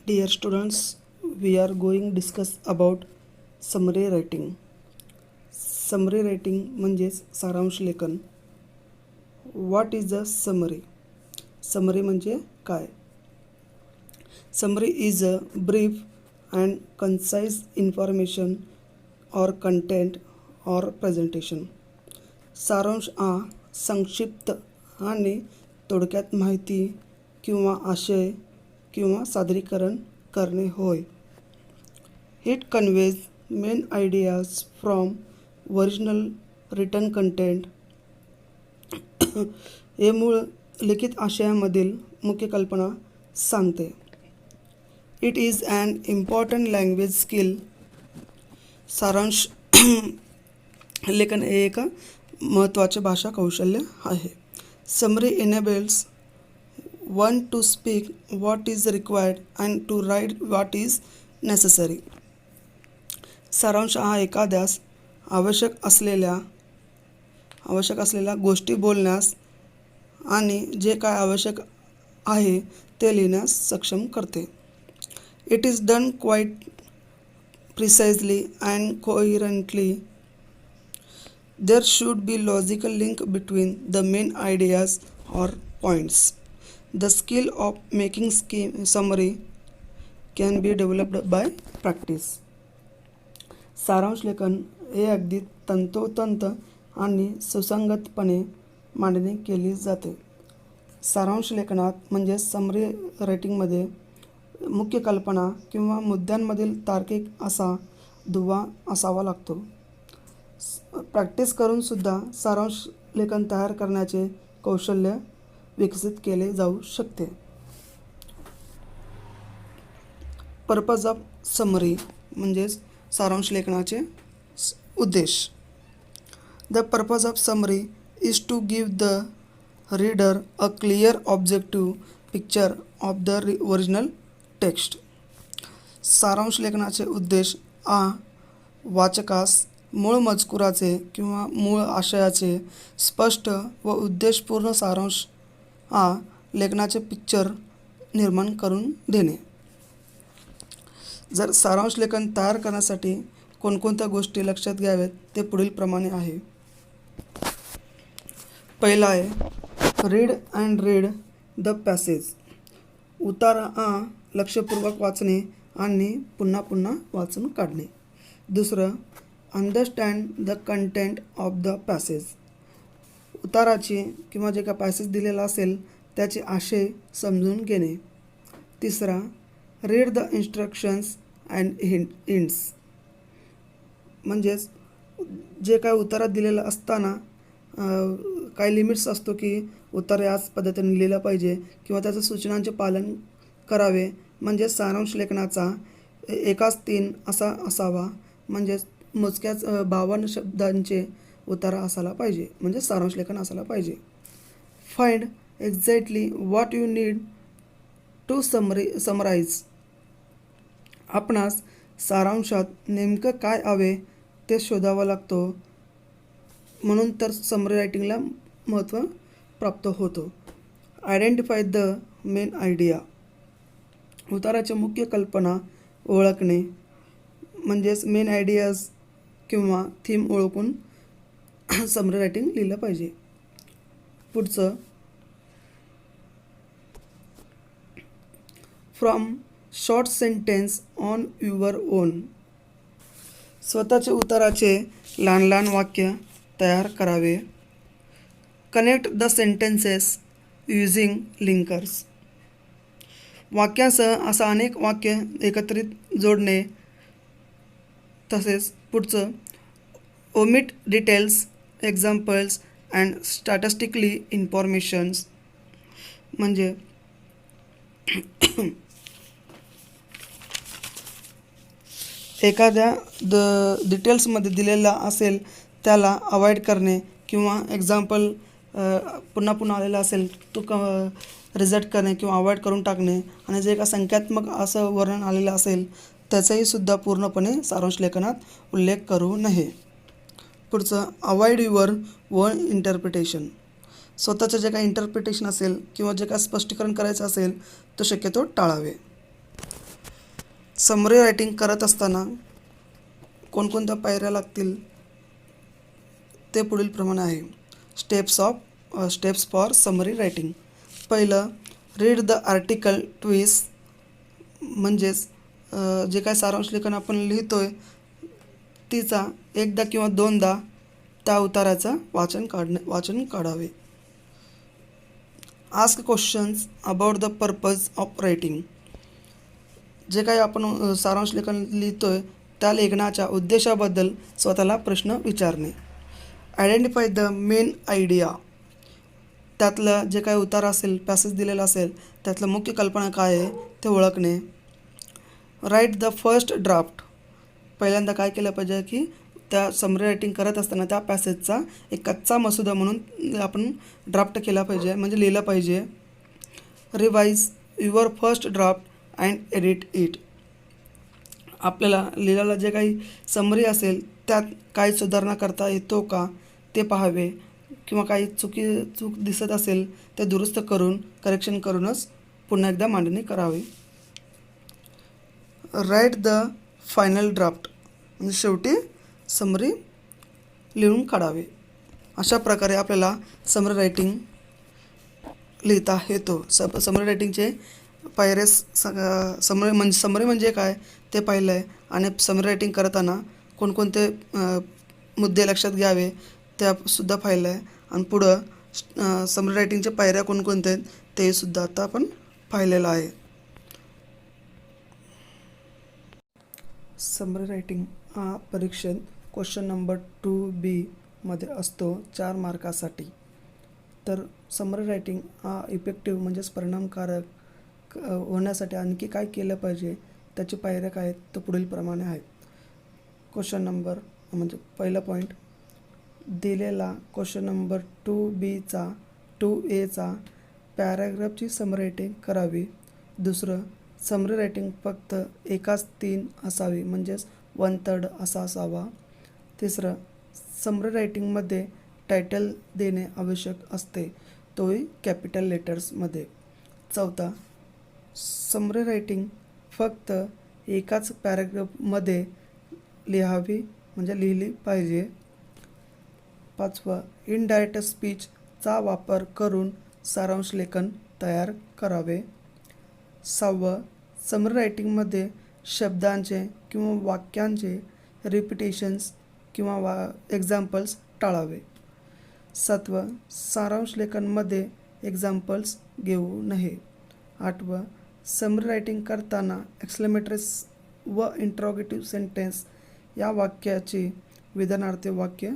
Dear students, we are going discuss about summary writing. Summary writing म्हणजेच सारांश लेखन. What is a summary? Summary म्हणजे काय? Summary is a brief and concise information or content or presentation. सारांश हा संक्षिप्त आणि थोडक्यात माहिती किंवा आशय किंवा सादरीकरण करणे होय. It conveys main ideas from original written content. हे मूळ लिखित आशयामधील मुख्य कल्पना सांगते. It is an important language skill. सारांश लेखन हे एक महत्त्वाचे भाषा कौशल्य आहे. Summary enables one to speak what is required and to write what is necessary. सारांश हा एखाद्यास आवश्यक असलेल्या गोष्टी बोलण्यास आणि जे काय आवश्यक आहे ते लिहिण्यास सक्षम करते. It is done quite precisely and coherently. There should be logical link between the main ideas or points. The skill of making summary can be developed by practice. सारांश लेखन हे अगदी तंतोतंत आणि सुसंगतपणे मांडणी केली जाते. सारांश लेखनात म्हणजे समरी रायटिंगमध्ये मुख्य कल्पना किंवा मुद्द्यांमधील तार्किक असा दुवा असावा लागतो. प्रॅक्टिस करून सुद्धा सारांश लेखन तयार करण्याचे कौशल्य विकसित केले जाऊ शकते. पर्पज ऑफ समरी म्हणजेच सारांश लेखनाचे उद्देश. The purpose of summary is to give the reader a clear objective picture of the original text. सारांश लेखनाचे उद्देश आ वाचकास मूळ मजकुराचे किंवा मूळ आशयाचे स्पष्ट व उद्देशपूर्ण सारांश हा लेखनाचे पिक्चर निर्माण करून देणे. जर सारांश लेखन तयार करण्यासाठी कोणकोणत्या गोष्टी लक्षात घ्याव्यात ते पुढील प्रमाणे आहे. पहिला आहे read and read the passage. उतारा हा लक्षपूर्वक वाचणे आणि पुन्हा पुन्हा वाचून काढणे. दुसरं understand the content of the passage. उताराची किंवा जे का पॅसेज दिलेला असेल त्याचे आशय समजून घेणे. तिसरा read the instructions and hints. म्हणजेच जे काय उतारात दिलेलं असताना काही लिमिट्स असतो की उतार याच पद्धतीने लिहिलं पाहिजे किंवा त्याच्या सूचनांचे पालन करावे. म्हणजे सारांश लेखनाचा एकाच 3 असा असावा. म्हणजेच मोजक्याच 52 शब्दांचे उतारा असायला पाहिजे. म्हणजे सारांश लेखन असायला पाहिजे. Find exactly what you need to summarise. आपणास सारांशात नेमकं काय हवे ते शोधावं लागतो. म्हणून तर समरी रायटिंगला महत्त्व प्राप्त होतो. Identify the main idea. उताराच्या मुख्य कल्पना ओळखणे. म्हणजेच मेन आयडियाज किंवा थीम ओळखून समरी रायटिंग लिहिलं पाहिजे. पुढचं from short sentence on your own. स्वतःचे उताराचे लहान लहान वाक्य तयार करावे. Connect the sentences using linkers. वाक्यासह असं अनेक वाक्य एकत्रित जोडणे. तसेच पुढचं omit details examples and statistically informations. म्हणजे एखाद्या डिटेल्समध्ये दिलेला असेल त्याला अवॉइड करणे किंवा एक्झाम्पल पुन्हा पुन्हा आलेला असेल तो रिजेक्ट करणे किंवा अवॉइड करून टाकणे. आणि जे का संख्यात्मक असं वर्णन आलेलं असेल त्याचाही सुद्धा पूर्णपणे सारांश लेखनात उल्लेख करू नये. पुढचं अवॉइड युअर ओन इंटरप्रिटेशन. स्वतःचं जे काही इंटरप्रिटेशन असेल किंवा जे काही स्पष्टीकरण करायचं असेल तो शक्यतो टाळावे. समरी रायटिंग करत असताना कोणकोणत्या पायऱ्या लागतील ते पुढील प्रमाणे आहे. Steps for summary writing. पहिलं, रीड द आर्टिकल ट्विस, म्हणजेच जे काय सारांश लेखन आपण लिहितोय तिचा एकदा किंवा दोनदा त्या उताराचं वाचन काढावे. Ask questions about the purpose of writing. जे काही आपण सारांश लेखन लिहितोय त्या लेखनाच्या उद्देशाबद्दल स्वतःला प्रश्न विचारणे. Identify the main idea. त्यातलं जे काही उतार असेल, पॅसेज दिलेला असेल, त्यातलं मुख्य कल्पना काय आहे ते ओळखणे. Write the first draft. पहिल्यांदा काय केलं पाहिजे की त्या समरी रायटिंग करत असताना त्या पॅसेजचा एक कच्चा मसुदा म्हणून आपण ड्राफ्ट केला पाहिजे, म्हणजे लिहिलं पाहिजे. Revise your first draft and edit it. आपल्याला लिहिलेला जे काही समरी असेल त्यात काही सुधारणा करता येतो का ते पाहावे, किंवा काही चूक दिसत असेल ते दुरुस्त करून करेक्शन करूनच पुन्हा एकदा मांडणी करावी. राईट द फायनल ड्राफ्ट, म्हणजे शेवटी समरी लिहून काढावे. अशा प्रकारे आपल्याला समरी रायटिंग लिहिता येतो. समरी रायटिंगचे पायऱ्या समरी म्हणजे काय ते पाहिलं आहे, आणि समरी रायटिंग करताना कोणकोणते मुद्दे लक्षात घ्यावे त्यासुद्धा पाहिलं आहे, आणि पुढं समरी रायटिंगच्या पायऱ्या कोणकोणत्या आहेत ते सुद्धा आता आपण पाहिलेलं आहे. समरी रायटिंग हा परीक्षेत क्वेश्चन नंबर 2B मध्ये असतो 4 मार्कासाठी. तर समरी रायटिंग हा इफेक्टिव्ह म्हणजेच परिणामकारक होण्यासाठी आणखी काय केलं पाहिजे त्याची पायऱ्या काय आहेत तर पुढील प्रमाणे आहेत. क्वेश्चन नंबर म्हणजे पहिला पॉईंट, दिलेला क्वेश्चन नंबर 2A पॅराग्राफची समरी रायटिंग करावी. दुसरं, समरी रायटिंग फक्त एकाच 3 असावी, म्हणजेच 1/3 असा असावा. तिसरं, समरी रायटिंगमध्ये टायटल देणे आवश्यक असते, तोही कॅपिटल लेटर्समध्ये. चौथा, समरी रायटिंग फक्त एकाच पॅराग्राफमध्ये लिहिली पाहिजे. पाचवा, इनडायरेक्ट स्पीचचा वापर करून सारांश लेखन तयार करावे. सहावं, समरी रायटिंगमध्ये शब्दांचे किंवा वाक्यांचे रिपिटेशन्स किंवा एक्झाम्पल्स टाळावे. सातवं, सारांश लेखनमध्ये एक्झाम्पल्स घेऊ नये. आठवं, समरी रायटिंग करताना एक्सक्लेमेटरी व इंट्रोगेटिव्ह सेंटेन्स या वाक्याचे विधानार्थ वाक्य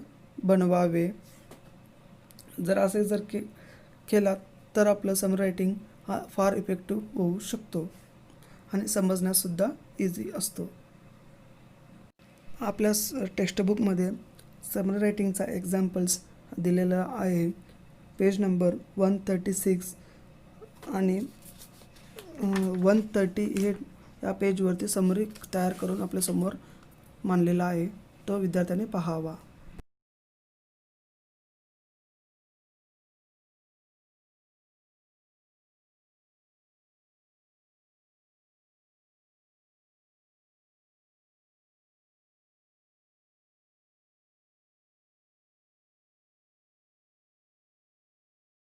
बनवावे. जर केला तर आपलं समरी रायटिंग हा फार इफेक्टिव्ह होऊ शकतो आणि समजण्यासुद्धा इझी असतो. आपल्या टेक्स्टबुकमध्ये समरी रायटिंगचा एक्झाम्पल्स दिलेला आहे. पेज नंबर 136 आणि 130 हे या पेजवरती समरी तयार करून आपल्यासमोर मांडलेला आहे, तो विद्यार्थ्यांनी पाहावा.